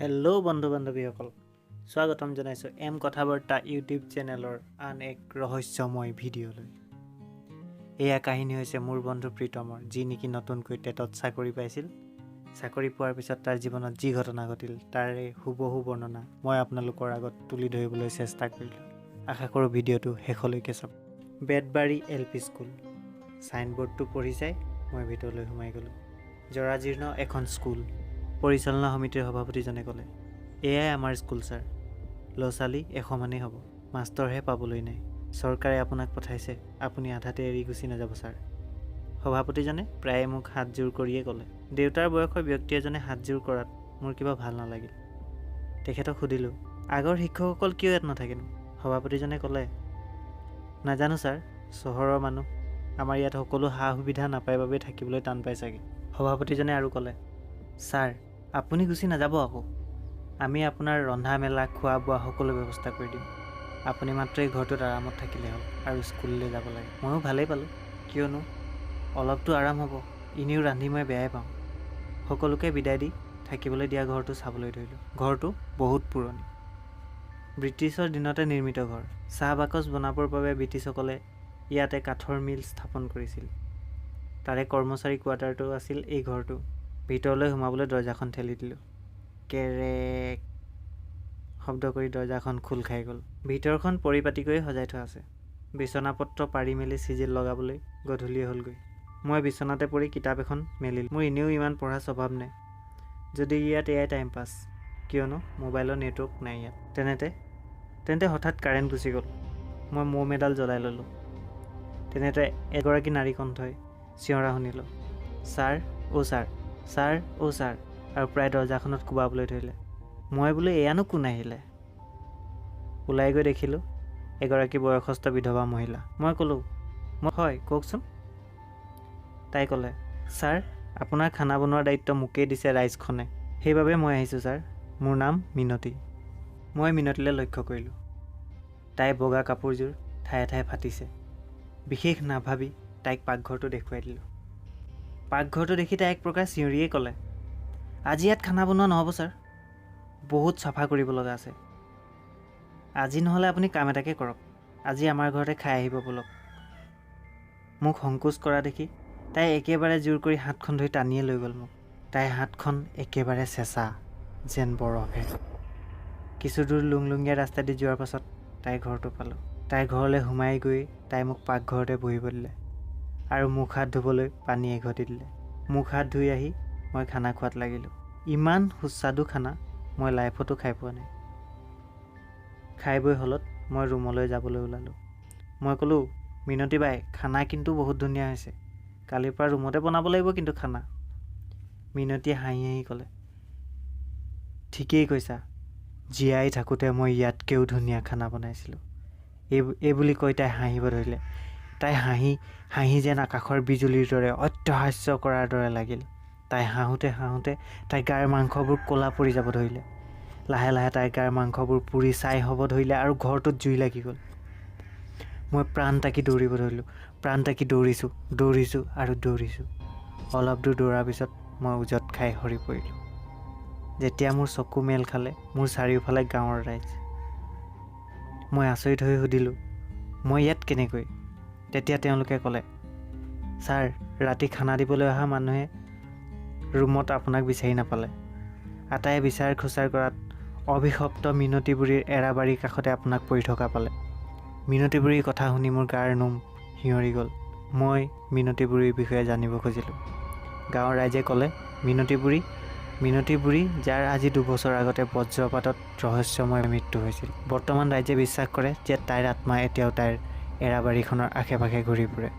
Hello' বন্ধু বান্ধৱীসকল, স্বাগতম জনাইছোঁ এম কথাবাৰ্তা ইউটিউব চেনেলৰ আন এক ৰহস্যময় ভিডিঅ'লৈ। এয়া কাহিনী হৈছে মোৰ বন্ধু প্ৰীতমৰ, যি নেকি নতুনকৈ টেটত চাকৰি পাইছিল। চাকৰি পোৱাৰ পিছত তাৰ জীৱনত যি ঘটনা ঘটিল তাৰে হুবহু বৰ্ণনা মই আপোনালোকৰ আগত তুলি ধৰিবলৈ চেষ্টা কৰিলোঁ। আশা কৰোঁ ভিডিঅ'টো শেষলৈকে চাওক। Betbari LP school. ছাইনবোৰ্ডটো পঢ়ি চাই মই ভিতৰলৈ সোমাই গ'লোঁ। জৰাজীৰ্ণ এখন স্কুল। পৰিচালনা সমিতিৰ সভাপতিজনে ক'লে, এয়াই আমাৰ স্কুল ছাৰ। ল'ৰা ছোৱালী 100 মানেই হ'ব, মাষ্টৰহে পাবলৈ নাই। চৰকাৰে আপোনাক পঠাইছে, আপুনি আধাতে এৰি গুচি নাযাব ছাৰ। সভাপতিজনে প্ৰায়ে মোক হাতযোৰ কৰিয়ে ক'লে। দেউতাৰ বয়সৰ ব্যক্তি এজনে হাতযোৰ কৰাত মোৰ কিবা ভাল নালাগিল। তেখেতক সুধিলোঁ, আগৰ শিক্ষকসকল কিয় ইয়াত নাথাকেনো? সভাপতিজনে ক'লে, নাজানো ছাৰ, চহৰৰ মানুহ, আমাৰ ইয়াত সকলো সা সুবিধা নাপায় বাবে থাকিবলৈ টান পায় চাগে। সভাপতিজনে আৰু ক'লে, ছাৰ আপুনি গুচি নাযাব আকৌ, আমি আপোনাৰ ৰন্ধা মেলা খোৱা বোৱা সকলো ব্যৱস্থা কৰি দিম। আপুনি মাত্ৰ এই ঘৰটোত আৰামত থাকিলে হ'ল আৰু স্কুললৈ যাব লাগে। ময়ো ভালেই পালোঁ, কিয়নো অলপতো আৰাম হ'ব, এনেও ৰান্ধি মই বেয়াই পাওঁ। সকলোকে বিদায় দি থাকিবলৈ দিয়া ঘৰটো চাবলৈ ধৰিলোঁ। ঘৰটো বহুত পুৰণি, ব্ৰিটিছৰ দিনতে নিৰ্মিত ঘৰ। চাহ বাকচ বনাবৰ বাবে ব্ৰিটিছসকলে ইয়াতে কাঠৰ মিল স্থাপন কৰিছিল। তাৰে কৰ্মচাৰী কোৱাৰ্টাৰটো আছিল এই ঘৰটো। ভিতৰলৈ সোমাবলৈ দৰ্জাখন ঠেলি দিলোঁ। কেৰেক শব্দ কৰি দৰ্জাখন খোল খাই গ'ল। ভিতৰখন পৰিপাটিকৈ সজাই থোৱা আছে। বিচনাপত্ৰ পাৰি মেলি চিজিল লগাবলৈ গধূলি হ'লগৈ। মই বিচনাতে পৰি কিতাপ এখন মেলিলোঁ। মোৰ এনেও ইমান পঢ়া স্বভাৱ নাই, যদি ইয়াত এয়াই টাইম পাছ, কিয়নো মোবাইলৰ নেটৱৰ্ক নাই ইয়াত। তেন্তে হঠাৎ কাৰেণ্ট গুচি গ'ল। মই মম এডাল জ্বলাই ল'লোঁ। তেনেতে এগৰাকী নাৰী কণ্ঠই চিঞৰা শুনিলোঁ, ছাৰ অ' ছাৰ, ছাৰ অ' ছাৰ, আৰু প্ৰায় দৰ্জাখনত কোবাবলৈ ধৰিলে। মই বোলো এয়ানো কোন আহিলে? ওলাই গৈ দেখিলোঁ এগৰাকী বয়সস্থ বিধৱা মহিলা। মই ক'লোঁ, হয় কওকচোন। তাই ক'লে, ছাৰ আপোনাৰ খানা বনোৱাৰ দায়িত্ব মোকেই দিছে ৰাইজখনে, সেইবাবে মই আহিছোঁ ছাৰ। মোৰ নাম মিনতী। মই মিনতীলৈ লক্ষ্য কৰিলোঁ। তাইৰ বগা কাপোৰযোৰ ঠায়ে ঠায়ে ফাটিছে। বিশেষ নাভাবি তাইক পাকঘৰটো দেখুৱাই দিলোঁ। পাকঘৰটো দেখি তাই এক প্ৰকাৰ চিঞৰিয়েই ক'লে, আজি ইয়াত খানা বনোৱা নহ'ব ছাৰ, বহুত চাফা কৰিব লগা আছে। আজি নহ'লে আপুনি কাম এটাকে কৰক, আজি আমাৰ ঘৰতে খাই আহিব ব'লক। মোক সংকোচ কৰা দেখি তাই একেবাৰে জোৰ কৰি হাতখন ধৰি টানিয়ে লৈ গ'ল মোক। তাইৰ হাতখন একেবাৰে চেঁচা, যেন বৰফে। কিছু দূৰ লুংলুঙীয়া ৰাস্তা দি যোৱাৰ পাছত তাইৰ ঘৰটো পালোঁ। তাইৰ ঘৰলৈ সোমাই গৈ তাই মোক পাকঘৰতে বহিব দিলে আৰু মুখ হাত ধুবলৈ পানী এঘটি দিলে। মুখ হাত ধুই আহি মই খানা খোৱাত লাগিলোঁ। ইমান সুস্বাদু খানা মই লাইফতো খাই পোৱা নাই। খাই বৈ হ'লত মই ৰুমলৈ যাবলৈ ওলালোঁ। মই ক'লোঁ, মিনতী বাই, খানা কিন্তু বহুত ধুনীয়া হৈছে, কালিৰ পৰা ৰুমতে বনাব লাগিব কিন্তু খানা। মিনতীয়ে হাঁহি হাঁহি ক'লে, ঠিকেই কৈছা, জীয়াই থাকোঁতে মই ইয়াতকৈও ধুনীয়া খানা বনাইছিলোঁ। এই বুলি কৈ তাই হাঁহিব ধৰিলে। তাই হাঁহি যেন আকাশৰ বিজুলীৰ দৰে অট্টহাস্য কৰাৰ দৰে লাগিল। তাই হাঁহোতে তাইৰ গাৰ মাংসবোৰ ক'লা পৰি যাব ধৰিলে। লাহে লাহে তাইৰ গাৰ মাংসবোৰ পুৰি ছাই হ'ব ধৰিলে আৰু ঘৰটোত জুই লাগি গ'ল। মই প্ৰাণ তাকি দৌৰিব ধৰিলোঁ। প্ৰাণ তাকি দৌৰিছোঁ আৰু দৌৰিছোঁ। অলপ দূৰ দৌৰাৰ পিছত মই উজত খাই সৰি পৰিলোঁ। যেতিয়া মোৰ চকু মেল খালে মোৰ চাৰিওফালে গাঁৱৰ ৰাইজ। মই আচৰিত হৈ সুধিলোঁ, মই ইয়াত কেনেকৈ? তেতিয়া তেওঁলোকে ক'লে, ছাৰ ৰাতি খানা দিবলৈ অহা মানুহে ৰুমত আপোনাক বিচাৰি নাপালে। আটায়ে বিচাৰ খোচাৰ কৰাত অভিশপ্ত মিনতী বুঢ়ীৰ এৰাবাৰীৰ কাষতে আপোনাক পৰি থকা পালে। মিনতী বুঢ়ীৰ কথা শুনি মোৰ গাৰ নোম শিয়ৰি গ'ল। মই মিনতী বুঢ়ীৰ বিষয়ে জানিব খুজিলোঁ। গাঁৱৰ ৰাইজে ক'লে, মিনতী বুঢ়ী যাৰ আজি 2 বছৰ আগতে বজ্ৰপাতত ৰহস্যময় মৃত্যু হৈছিল। বৰ্তমান ৰাইজে বিশ্বাস কৰে যে তাইৰ আত্মা এতিয়াও তাইৰ এৰাবাৰীখনৰ আশে পাশে ঘূৰি ফুৰে।